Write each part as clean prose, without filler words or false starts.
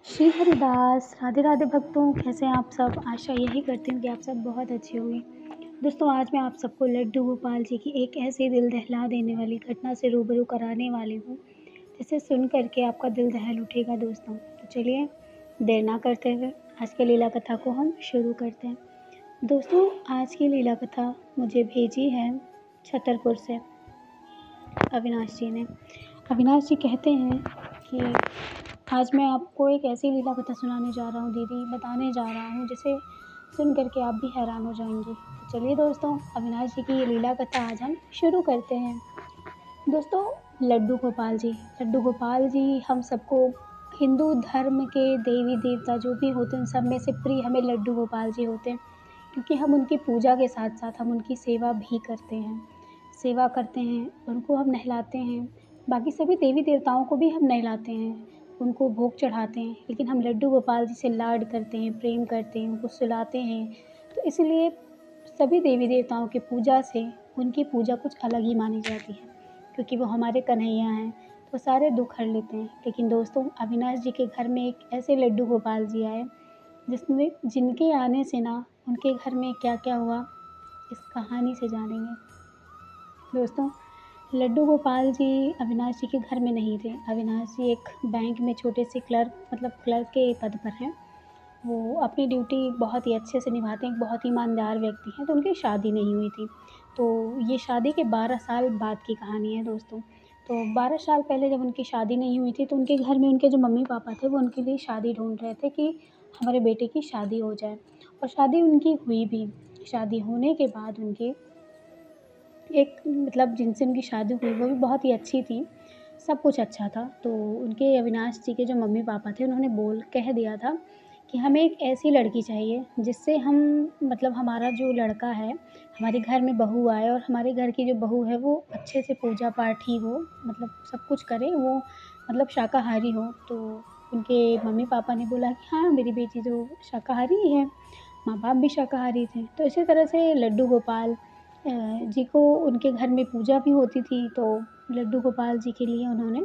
श्री हरिदास, राधे राधे भक्तों, कैसे हैं आप सब। आशा यही करती हूँ कि आप सब बहुत अच्छे होंगे। दोस्तों, आज मैं आप सबको लड्डू गोपाल जी की एक ऐसी दिल दहला देने वाली घटना से रूबरू कराने वाली हूँ, जिसे सुन कर के आपका दिल दहल उठेगा दोस्तों। तो चलिए, देर ना करते हुए आज की लीला कथा को हम शुरू करते हैं। दोस्तों, आज की लीला कथा मुझे भेजी है छतरपुर से अविनाश जी ने। अविनाश जी कहते हैं कि आज मैं आपको एक ऐसी लीला कथा सुनाने जा रहा हूँ दीदी, बताने जा रहा हूँ जिसे सुन करके आप भी हैरान हो जाएंगे। तो चलिए दोस्तों, अविनाश जी की ये लीला कथा आज हम शुरू करते हैं। दोस्तों, लड्डू गोपाल जी हम सबको हिंदू धर्म के देवी देवता जो भी होते हैं उन सब में से प्रिय हमें लड्डू गोपाल जी होते हैं, क्योंकि हम उनकी पूजा के साथ साथ हम उनकी सेवा भी करते हैं, उनको हम नहलाते हैं। बाकी सभी देवी देवताओं को भी हम नहलाते हैं, उनको भोग चढ़ाते हैं, लेकिन हम लड्डू गोपाल जी से लाड करते हैं, प्रेम करते हैं, उनको सुलाते हैं। तो इसलिए सभी देवी देवताओं की पूजा से उनकी पूजा कुछ अलग ही मानी जाती है, क्योंकि वो हमारे कन्हैया हैं, तो सारे दुख हर लेते हैं। लेकिन दोस्तों, अविनाश जी के घर में एक ऐसे लड्डू गोपाल जी आए जिनके आने से ना उनके घर में क्या क्या हुआ, इस कहानी से जानेंगे। दोस्तों, लड्डू गोपाल जी अविनाश जी के घर में नहीं थे। अविनाश जी एक बैंक में छोटे से क्लर्क के पद पर हैं। वो अपनी ड्यूटी बहुत ही अच्छे से निभाते हैं, एक बहुत ही ईमानदार व्यक्ति हैं। तो उनकी शादी नहीं हुई थी। तो ये शादी के 12 साल बाद की कहानी है दोस्तों। तो 12 साल पहले जब उनकी शादी नहीं हुई थी, तो उनके घर में उनके जो मम्मी-पापा थे वो उनके लिए शादी ढूँढ रहे थे कि हमारे बेटे की शादी हो जाए। और शादी उनकी हुई भी। शादी होने के बाद उनके जिनसे उनकी शादी हुई वो भी बहुत ही अच्छी थी, सब कुछ अच्छा था। तो उनके अविनाश जी के जो मम्मी-पापा थे उन्होंने कह दिया था कि हमें एक ऐसी लड़की चाहिए जिससे हमारा जो लड़का है, हमारे घर में बहू आए और हमारे घर की जो बहू है वो अच्छे से पूजा पाठी हो, सब कुछ करे, वो शाकाहारी हो। तो उनके मम्मी-पापा ने बोला कि हाँ, मेरी बेटी तो शाकाहारी ही है, माँ-बाप भी शाकाहारी थे। तो इसी तरह से लड्डू गोपाल जी को उनके घर में पूजा भी होती थी। तो लड्डू गोपाल जी के लिए उन्होंने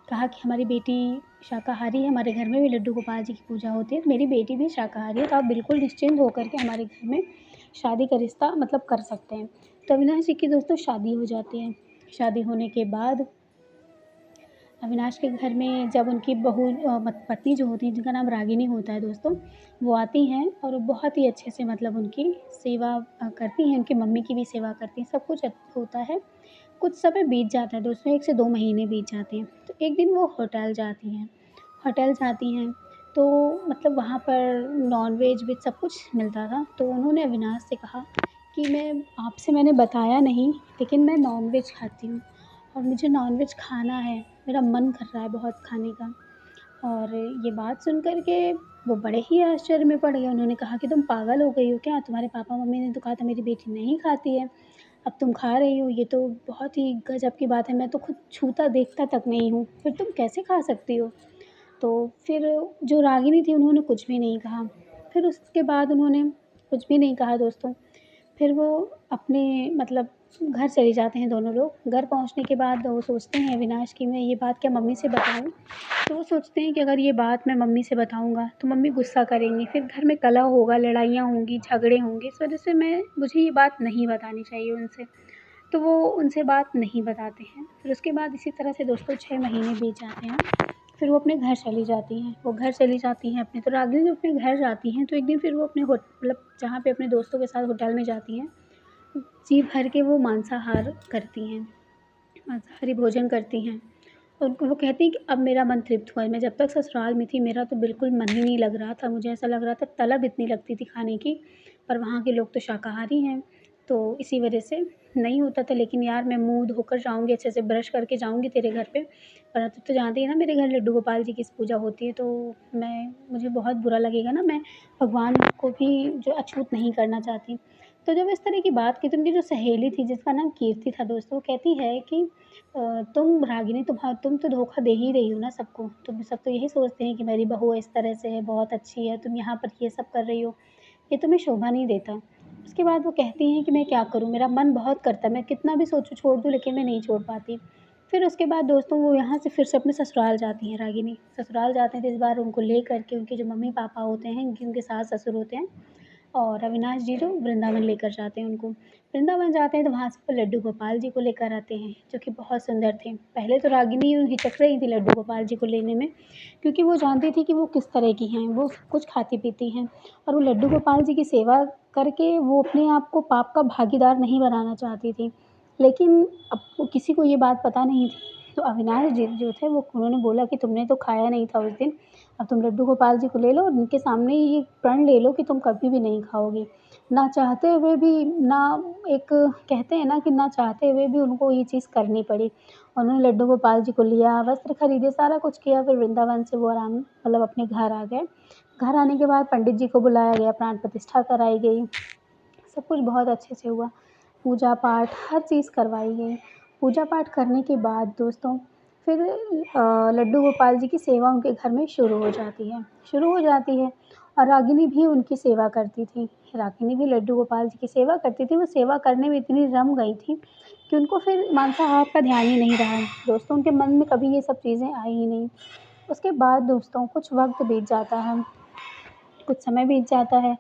कहा कि हमारी बेटी शाकाहारी है, हमारे घर में भी लड्डू गोपाल जी की पूजा होती है, तो मेरी बेटी भी शाकाहारी है, तो आप बिल्कुल निश्चिंत होकर के हमारे घर में शादी का रिश्ता कर सकते हैं। तो अविनाश जी की दोस्तों शादी हो जाती है। शादी होने के बाद अविनाश के घर में जब उनकी पत्नी जो होती है, जिनका नाम रागिनी होता है दोस्तों, वो आती हैं और बहुत ही अच्छे से उनकी सेवा करती हैं, उनकी मम्मी की भी सेवा करती हैं, सब कुछ होता है। कुछ समय बीत जाता है दोस्तों, 1 से 2 महीने बीत जाते हैं। तो एक दिन वो होटल जाती हैं, तो वहाँ पर नॉन-वेज वेज सब कुछ मिलता था। तो उन्होंने अविनाश से कहा कि मैंने बताया नहीं, लेकिन मैं नॉन-वेज खाती हूँ और मुझे नॉन-वेज खाना है, मेरा मन कर रहा है बहुत खाने का। और ये बात सुन कर के वो बड़े ही आश्चर्य में पड़ गए। उन्होंने कहा कि तुम पागल हो गई हो क्या? तुम्हारे पापा-मम्मी ने तो कहा था मेरी बेटी नहीं खाती है, अब तुम खा रही हो, ये तो बहुत ही गज़ब की बात है, मैं तो खुद छूता देखता तक नहीं हूँ, फिर तुम कैसे खा सकती हो? तो फिर जो रागिनी थी उन्होंने कुछ भी नहीं कहा। फिर उसके बाद उन्होंने कुछ भी नहीं कहा दोस्तों। फिर वो अपने घर चले जाते हैं दोनों लोग। घर पहुँचने के बाद वो सोचते हैं अविनाश कि मैं ये बात क्या मम्मी से बताऊँ? तो वो सोचते हैं कि अगर ये बात मैं मम्मी से बताऊँगा तो मम्मी गुस्सा करेंगी, फिर घर में कलह होगा, लड़ाइयाँ होंगी, झगड़े होंगे, इस वजह से मुझे ये बात नहीं बतानी चाहिए उनसे। तो वो उनसे बात नहीं बताते हैं। फिर उसके बाद इसी तरह से दोस्तों 6 महीने बीत जाते हैं। फिर वो अपने घर चली जाती हैं। वो घर चली जाती हैं अपने, तो रागिनी जब अपने घर जाती हैं तो एक दिन फिर वो अपने जहाँ पे अपने दोस्तों के साथ होटल में जाती हैं, जी भर के वो मांसाहार करती हैं, मांसाहारी भोजन करती हैं। उनको वो कहती हैं कि अब मेरा मन तृप्त हुआ है। मैं जब तक ससुराल में थी मेरा तो बिल्कुल मन ही नहीं लग रहा था। मुझे ऐसा लग रहा था, तलब इतनी लगती थी खाने की, पर वहाँ के लोग तो शाकाहारी हैं, तो इसी वजह से नहीं होता था। लेकिन यार, मैं मुँह धोकर जाऊँगी, अच्छे से ब्रश करके जाऊँगी तेरे घर पे, वरना तू तो जानती है ना मेरे घर लड्डू गोपाल जी की पूजा होती है, तो मुझे बहुत बुरा लगेगा ना, मैं भगवान को भी जो अछूत नहीं करना चाहती। तो जब इस तरह की बात की तो उनकी जो सहेली थी जिसका नाम कीर्ति था दोस्तों, वो कहती है कि तुम रागिनी, तुम तो धोखा दे ही रही हो ना सबको। तुम सब तो यही सोचते हैं कि मेरी बहू इस तरह से है, बहुत अच्छी है, तुम यहाँ पर ये सब कर रही हो, ये तुम्हें शोभा नहीं देता। उसके बाद वो कहती हैं कि मैं क्या करूँ, मेरा मन बहुत करता है, मैं कितना भी सोचूँ छोड़ दूँ, लेकिन मैं नहीं छोड़ पाती। फिर उसके बाद दोस्तों वो यहाँ से फिर से अपने ससुराल जाती हैं रागिनी। ससुराल जाते हैं तो इस बार उनको लेकर के उनके जो मम्मी-पापा होते हैं, कि उनके सास-ससुर होते हैं और अविनाश जी जो वृंदावन लेकर जाते हैं उनको। वृंदावन जाते हैं तो वहाँ से वो लड्डू गोपाल जी को लेकर आते हैं, जो कि बहुत सुंदर थे। पहले तो रागिनी हिचक रही थी लड्डू गोपाल जी को लेने में, क्योंकि वो जानती थी कि वो किस तरह की हैं, वो सब कुछ खाती-पीती हैं और वो लड्डू गोपाल जी की सेवा करके वो अपने आप को पाप का भागीदार नहीं बनाना चाहती थी। लेकिन अब वो किसी को ये बात पता नहीं थी, तो अविनाश जी जो थे वो उन्होंने बोला कि तुमने तो खाया नहीं था उस दिन, अब तुम लड्डू गोपाल जी को ले लो और उनके सामने ये प्रण ले लो कि तुम कभी भी नहीं खाओगी। ना चाहते हुए भी ना एक कहते हैं ना कि ना चाहते हुए भी उनको ये चीज़ करनी पड़ी। उन्होंने लड्डू गोपाल जी को लिया, वस्त्र खरीदे, सारा कुछ किया, फिर वृंदावन से वो आराम मतलब अपने घर आ गए। घर आने के बाद पंडित जी को बुलाया गया, प्राण प्रतिष्ठा कराई गई, सब कुछ बहुत अच्छे से हुआ। पूजा-पाठ हर चीज़ करवाई गई। पूजा-पाठ करने के बाद दोस्तों फिर लड्डू गोपाल जी की सेवा उनके घर में शुरू हो जाती है और रागिनी भी उनकी सेवा करती थी। रागिनी भी लड्डू गोपाल जी की सेवा करती थी, वो सेवा करने में इतनी रम गई थी कि उनको फिर मांसाहार का ध्यान ही नहीं रहा। दोस्तों उनके मन में कभी ये सब चीज़ें आई ही नहीं। उसके बाद दोस्तों कुछ वक़्त बीत जाता है, कुछ समय बीत जाता है,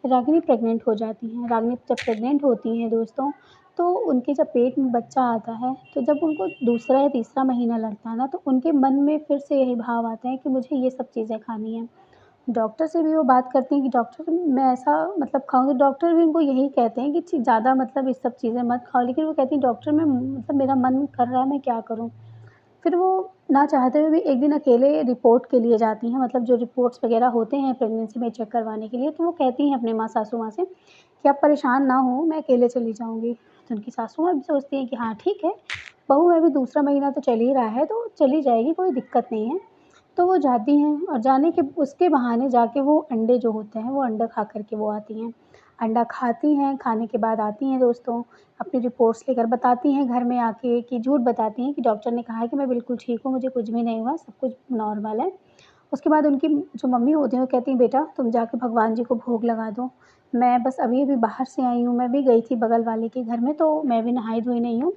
रागिनी प्रेग्नेंट हो जाती हैं। रागिनी जब प्रेग्नेंट होती हैं दोस्तों, तो उनके जब पेट में बच्चा आता है, तो जब उनको दूसरा या तीसरा महीना लगता है ना, तो उनके मन में फिर से यही भाव आते हैं कि मुझे ये सब चीज़ें खानी हैं। डॉक्टर से भी वो बात करती हैं कि डॉक्टर मैं ऐसा मतलब खाऊँगी, डॉक्टर भी उनको यही कहते हैं कि ज़्यादा मतलब ये सब चीज़ें मत खाओ, लेकिन वो कहती हैं डॉक्टर मैं मतलब मेरा मन कर रहा है, मैं क्या करूँ? फिर वो ना चाहते हुए भी एक दिन अकेले रिपोर्ट के लिए जाती हैं, मतलब जो रिपोर्ट्स वग़ैरह होते हैं प्रेगनेंसी में चेक करवाने के लिए, तो वो कहती हैं अपने माँ सासू माँ से कि आप परेशान ना हों, मैं अकेले चली जाऊँगी। तो उनकी सासू माँ भी सोचती हैं कि हाँ ठीक है, बहू है, अभी दूसरा महीना तो चल ही रहा है, तो चली जाएगी, कोई दिक्कत नहीं है। तो वो जाती हैं और जाने के उसके बहाने जाके वो अंडे जो होते हैं, वो अंडा खा कर के वो आती हैं। अंडा खाती हैं, खाने के बाद आती हैं दोस्तों, अपनी रिपोर्ट्स लेकर बताती हैं घर में आके कि झूठ बताती हैं कि डॉक्टर ने कहा है कि मैं बिल्कुल ठीक हूँ, मुझे कुछ भी नहीं हुआ, सब कुछ नॉर्मल है। उसके बाद उनकी जो मम्मी होती हैं, वो कहती हैं, "बेटा तुम जाके भगवान जी को भोग लगा दो। मैं बस अभी-अभी बाहर से आई हूँ, मैं भी गई थी बगल वाले के घर में, तो मैं भी नहाई-धोई नहीं हूँ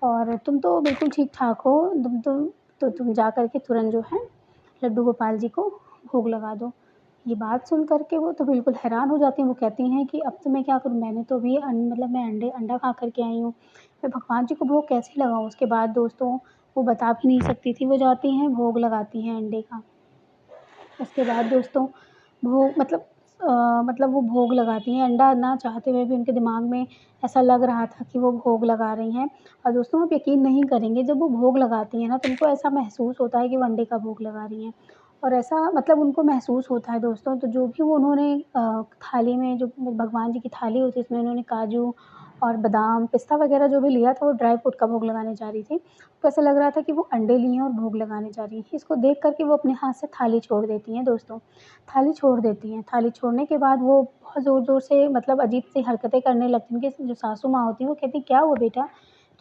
और तुम तो बिल्कुल ठीक-ठाक हो, तुम जा कर के तुरंत जो है लड्डू गोपाल जी को भोग लगा दो।" ये बात सुन कर के वो तो बिल्कुल हैरान हो जाती हैं, वो कहती हैं कि अब तो मैं क्या करूँ? मैंने तो अभी मतलब मैं अंडा खा कर के आई हूँ, मैं भगवान जी को भोग कैसे लगाऊँ? उसके बाद दोस्तों वो बता भी नहीं सकती थी, वो जाती हैं भोग लगाती हैं अंडे का। उसके बाद दोस्तों भोग मतलब वो भोग लगाती हैं, अंडा ना चाहते हुए भी उनके दिमाग में ऐसा लग रहा था कि वो भोग लगा रही हैं और दोस्तों आप यकीन नहीं करेंगे, जब वो भोग लगाती हैं ना, तो उनको ऐसा महसूस होता है कि वो अंडे का भोग लगा रही हैं और ऐसा मतलब उनको महसूस होता है दोस्तों, तो जो भी वो उन्होंने थाली में जो भगवान जी की थाली होती है, उसमें उन्होंने काजू और बादाम, पिस्ता वगैरह जो भी लिया था, वो ड्राई फ्रूट का भोग लगाने जा रही थी। तो ऐसा लग रहा था कि वो अंडे लिए हैं और भोग लगाने जा रही हैं। इसको देख कर के वो अपने हाथ से थाली छोड़ देती हैं दोस्तों, थाली छोड़ देती हैं। थाली छोड़ने के बाद वो बहुत ज़ोर-ज़ोर से मतलब अजीब-सी हरकतें करने लगती हैं। उनकी जो सासू माँ होती हैं, वो कहती हैं, "क्या हुआ बेटा?"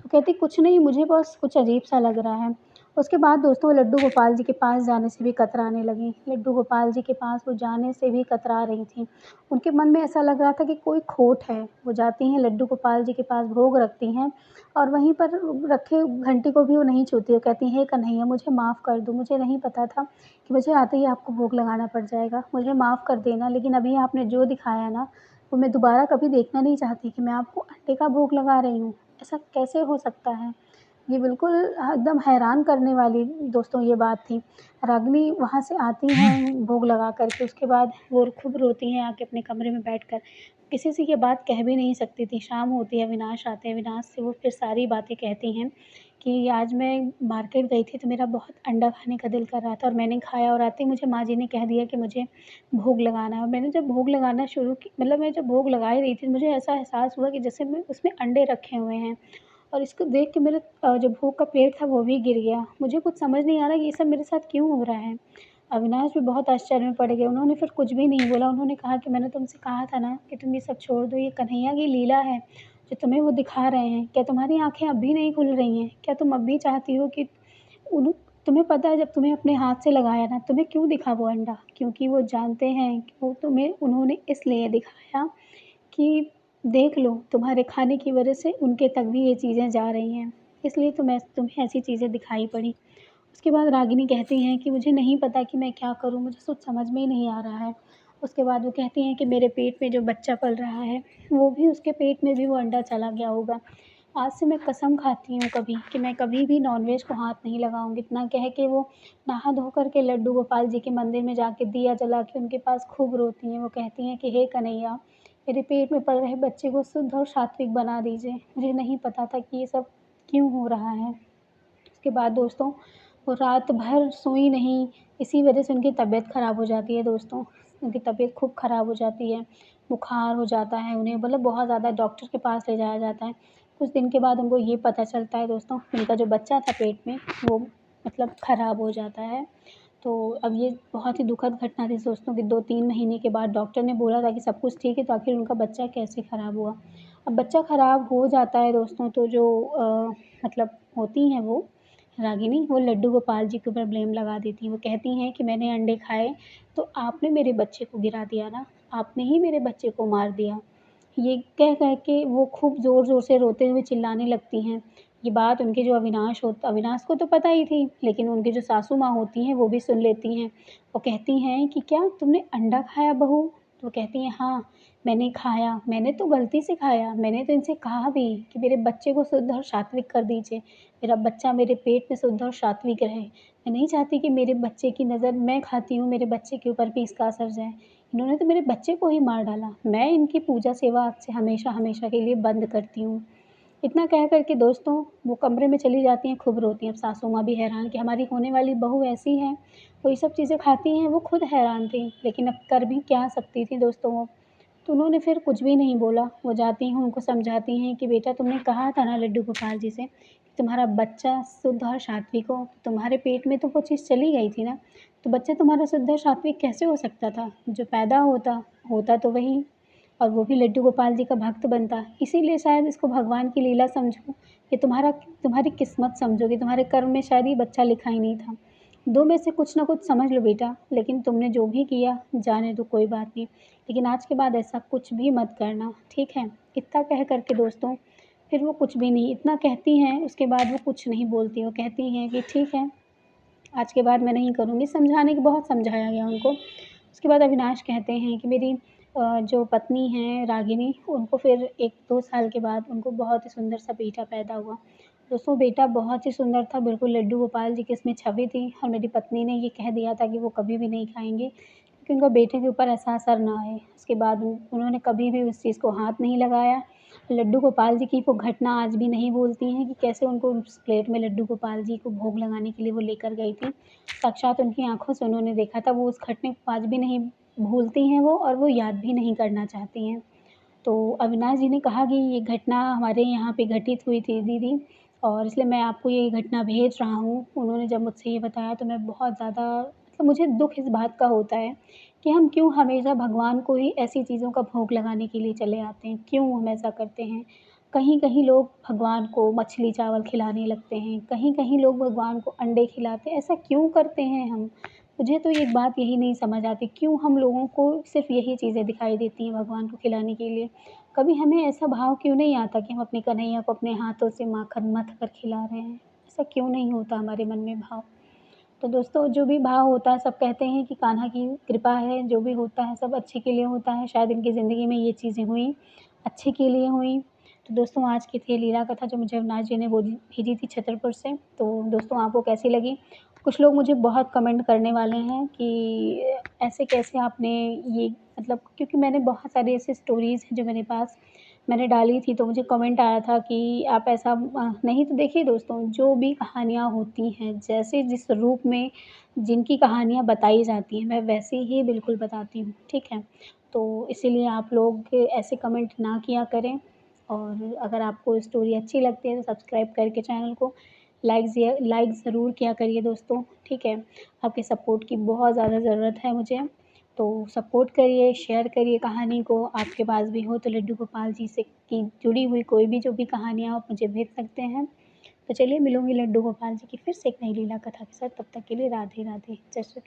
तो कहती, "कुछ नहीं, मुझे बस कुछ अजीब-सा लग रहा है।" उसके बाद दोस्तों वो लड्डू गोपाल जी के पास जाने से भी कतराने लगीं। लड्डू गोपाल जी के पास वो जाने से भी कतरा रही थीं। उनके मन में ऐसा लग रहा था कि कोई खोट है। वो जाती हैं लड्डू गोपाल जी के पास, भोग रखती हैं और वहीं पर रखे घंटी को भी वो नहीं छूती। वो कहती हैं, "हे कन्हैया मुझे माफ़ कर दो, मुझे नहीं पता था कि मुझे आते ही आपको भोग लगाना पड़ जाएगा। मुझे माफ़ कर देना, लेकिन अभी आपने जो दिखाया ना, वो मैं दोबारा कभी देखना नहीं चाहती कि मैं आपको अंडे का भोग लगा रही हूँ। ऐसा कैसे हो सकता है?" ये बिल्कुल एकदम हैरान करने वाली दोस्तों ये बात थी। रागिनी वहाँ से आती हैं भोग लगा कर के, उसके बाद वो खूब रोती हैं आके अपने कमरे में बैठकर। किसी से ये बात कह भी नहीं सकती थी। शाम होती है, अविनाश आते हैं, अविनाश से वो फिर सारी बातें कहती हैं कि आज मैं मार्केट गई थी तो मेरा बहुत अंडा खाने का दिल कर रहा था और मैंने खाया और आते ही मुझे माँ जी ने कह दिया कि मुझे भोग लगाना है और मैंने जब भोग लगाना शुरू की मतलब मैं जब भोग लगा ही रही थी, मुझे ऐसा एहसास हुआ कि जैसे मैं उसमें अंडे रखे हुए हैं और इसको देख के मेरे जो भोग का प्लेट था वो भी गिर गया। मुझे कुछ समझ नहीं आ रहा कि ये सब मेरे साथ क्यों हो रहा है? अविनाश भी बहुत आश्चर्य में पड़ गए। उन्होंने फिर कुछ भी नहीं बोला। उन्होंने कहा कि मैंने तुमसे कहा था ना कि तुम ये सब छोड़ दो, ये कन्हैया की लीला है, जो तुम्हें वो दिखा रहे हैं। क्या तुम्हारी आँखें अब भी नहीं खुल रही हैं? क्या तुम अब भी चाहती हो कि उन्हों तुम्हें पता है जब तुम्हें अपने हाथ से लगाया ना, तुम्हें क्यों दिखा वो अंडा? क्योंकि वो जानते हैं कि वो तुम्हें उन्होंने इसलिए दिखाया कि देख लो, तुम्हारे खाने की वजह से उनके तक भी ये चीज़ें जा रही हैं। इसलिए तो मैं तुम्हें ऐसी चीज़ें दिखाई पड़ी। उसके बाद रागिनी कहती हैं कि मुझे नहीं पता कि मैं क्या करूँ, मुझे कुछ समझ में ही नहीं आ रहा है। उसके बाद वो कहती हैं कि मेरे पेट में जो बच्चा पल रहा है, वो भी उसके पेट में भी वो अंडा चला गया होगा। आज से मैं कसम खाती हूँ कभी कि मैं कभी भी नॉन-वेज को हाथ नहीं लगाऊँगी। इतना कह के वो नहा धो कर के लड्डू गोपाल जी के मंदिर में जाके दिया जला के उनके पास खूब रोती हैं। वो कहती हैं कि हे कन्हैया, मेरे पेट में पल रहे बच्चे को शुद्ध और सात्विक बना दीजिए। मुझे नहीं पता था कि ये सब क्यों हो रहा है। उसके बाद दोस्तों वो रात भर सोई नहीं, इसी वजह से उनकी तबीयत ख़राब हो जाती है दोस्तों। उनकी तबीयत खूब ख़राब हो जाती है, बुखार हो जाता है उन्हें, मतलब बहुत ज़्यादा डॉक्टर के पास ले जाया जाता है। कुछ दिन के बाद उनको ये पता चलता है दोस्तों, उनका जो बच्चा था पेट में वो मतलब ख़राब हो जाता है। तो अब ये बहुत ही दुखद घटना थी दोस्तों कि 2-3 महीने के बाद डॉक्टर ने बोला था कि सब कुछ ठीक है, तो आखिर उनका बच्चा कैसे ख़राब हुआ। अब बच्चा ख़राब हो जाता है दोस्तों तो जो मतलब होती हैं वो रागिनी, वो लड्डू गोपाल जी के ऊपर ब्लेम लगा देती हैं। वो कहती हैं कि मैंने अंडे खाए, तो आपने मेरे बच्चे को गिरा दिया ना, आपने ही मेरे बच्चे को मार दिया। ये कह के वो खूब ज़ोर-ज़ोर से रोते हुए चिल्लाने लगती हैं। ये बात उनके जो अविनाश को तो पता ही थी, लेकिन उनकी जो सासू माँ होती हैं, वो भी सुन लेती हैं। वो कहती हैं कि क्या तुमने अंडा खाया बहू? तो वो कहती हैं, हाँ, मैंने खाया, मैंने तो गलती से खाया, मैंने तो इनसे कहा भी कि मेरे बच्चे को शुद्ध और सात्विक कर दीजिए। मेरा बच्चा मेरे पेट में शुद्ध और सात्विक रहे। मैं नहीं चाहती कि मेरे बच्चे की नज़र मैं खाती हूँ, मेरे बच्चे के ऊपर भी इसका असर जाए। इन्होंने तो मेरे बच्चे को ही मार डाला। मैं इनकी पूजा सेवा आज से हमेशा-हमेशा के लिए बंद करती हूँ। इतना कह कर के दोस्तों वो कमरे में चली जाती हैं, खूब रोती हैं। अब सासू माँ भी हैरान कि हमारी होने वाली बहू ऐसी है, वो ये सब चीज़ें खाती हैं, वो खुद हैरान थीं। लेकिन अब कर भी क्या सकती थीं दोस्तों वो। तो उन्होंने फिर कुछ भी नहीं बोला। वो जाती हैं, उनको समझाती हैं कि बेटा तुमने कहा था ना लड्डू गोपाल जी से कि तुम्हारा बच्चा शुद्ध और सात्विक हो, तुम्हारे पेट में तो वो चीज़ चली गई थी ना, तो बच्चा तुम्हारा शुद्ध और सात्विक कैसे हो सकता था? जो पैदा होता, होता तो वही और वो भी लड्डू गोपाल जी का भक्त बनता। इसीलिए शायद इसको भगवान की लीला समझो, ये तुम्हारी किस्मत समझो कि तुम्हारे कर्म में शायद ये बच्चा लिखा ही नहीं था। 2 में से कुछ ना कुछ समझ लो बेटा, लेकिन तुमने जो भी किया जाने दो कोई बात नहीं। लेकिन आज के बाद ऐसा कुछ भी मत करना, ठीक है? इतना कह कर के दोस्तों फिर वो कुछ भी नहीं इतना कहती हैं, उसके बाद वो कुछ नहीं बोलती। वो कहती हैं कि ठीक है, आज के बाद मैं नहीं करूँगी। समझाने की बहुत समझाया गया उनको। उसके बाद अविनाश कहते हैं कि मेरी जो पत्नी हैं रागिनी, उनको फिर 1-2 साल के बाद उनको बहुत ही सुंदर सा बेटा पैदा हुआ। दोस्तों बेटा बहुत ही सुंदर था, बिल्कुल लड्डू गोपाल जी की इसमें छवि थी और मेरी पत्नी ने ये कह दिया था कि वो कभी भी नहीं खाएँगे, क्योंकि उनका बेटे के ऊपर ऐसा असर ना आए। उसके बाद उन्होंने कभी भी उस चीज़ को हाथ नहीं लगाया। लड्डू गोपाल जी की वो घटना आज भी नहीं भूलती हैं कि कैसे उनको उस प्लेट में लड्डू गोपाल जी को भोग लगाने के लिए वो लेकर गई थी। साक्षात उनकी आँखों से उन्होंने देखा था, वो उस घटने को आज भी नहीं भूलती हैं वो और वो याद भी नहीं करना चाहती हैं। तो अविनाश जी ने कहा कि ये घटना हमारे यहाँ पे घटित हुई थी दीदी और इसलिए मैं आपको ये घटना भेज रहा हूँ। उन्होंने जब मुझसे ये बताया तो मैं बहुत ज़्यादा मतलब मुझे दुःख इस बात का होता है कि हम क्यों हमेशा भगवान को ही ऐसी चीज़ों का भोग लगाने के लिए चले आते हैं, क्यों हम ऐसा करते हैं? कहीं-कहीं लोग भगवान को मछली-चावल खिलाने लगते हैं, कहीं-कहीं लोग भगवान को अंडे खिलाते हैं, ऐसा क्यों करते हैं हम? मुझे तो एक बात यही नहीं समझ आती, क्यों हम लोगों को सिर्फ़ यही चीज़ें दिखाई देती हैं भगवान को खिलाने के लिए? कभी हमें ऐसा भाव क्यों नहीं आता कि हम अपने कन्हैया को अपने हाथों से माखन मथ कर खिला रहे हैं? ऐसा क्यों नहीं होता हमारे मन में भाव? तो दोस्तों जो भी भाव होता है सब कहते हैं कि कान्हा की कृपा है, जो भी होता है सब अच्छे के लिए होता है। शायद इनकी ज़िंदगी में ये चीज़ें हुईं, अच्छे के लिए हुईं। तो दोस्तों आज की थी लीला कथा जो मुझे अविनाश जी ने बोली भेजी थी छतरपुर से। तो दोस्तों आपको कैसी लगी? कुछ लोग मुझे बहुत कमेंट करने वाले हैं कि ऐसे कैसे आपने ये मतलब क्योंकि मैंने बहुत सारी ऐसी स्टोरीज़ हैं जो मेरे पास मैंने डाली थी तो मुझे कमेंट आया था कि आप ऐसा नहीं तो देखिए दोस्तों जो भी कहानियाँ होती हैं जैसे जिस रूप में जिनकी कहानियाँ बताई जाती हैं मैं वैसे ही बिल्कुल बताती हूँ, ठीक है? तो इसीलिए आप लोग ऐसे कमेंट ना किया करें और अगर आपको स्टोरी अच्छी लगती है तो सब्सक्राइब करके चैनल को लाइक ज़रूर किया करिए दोस्तों, ठीक है? आपके सपोर्ट की बहुत ज़्यादा ज़रूरत है मुझे। तो सपोर्ट करिए, शेयर करिए कहानी को, आपके पास भी हो तो लड्डू गोपाल जी से की जुड़ी हुई कोई भी जो भी कहानियाँ आप मुझे भेज सकते हैं। तो चलिए मिलूँगी लड्डू गोपाल जी की फिर से एक नई लीला कथा के साथ, तब तक के लिए राधे राधे। जय श्री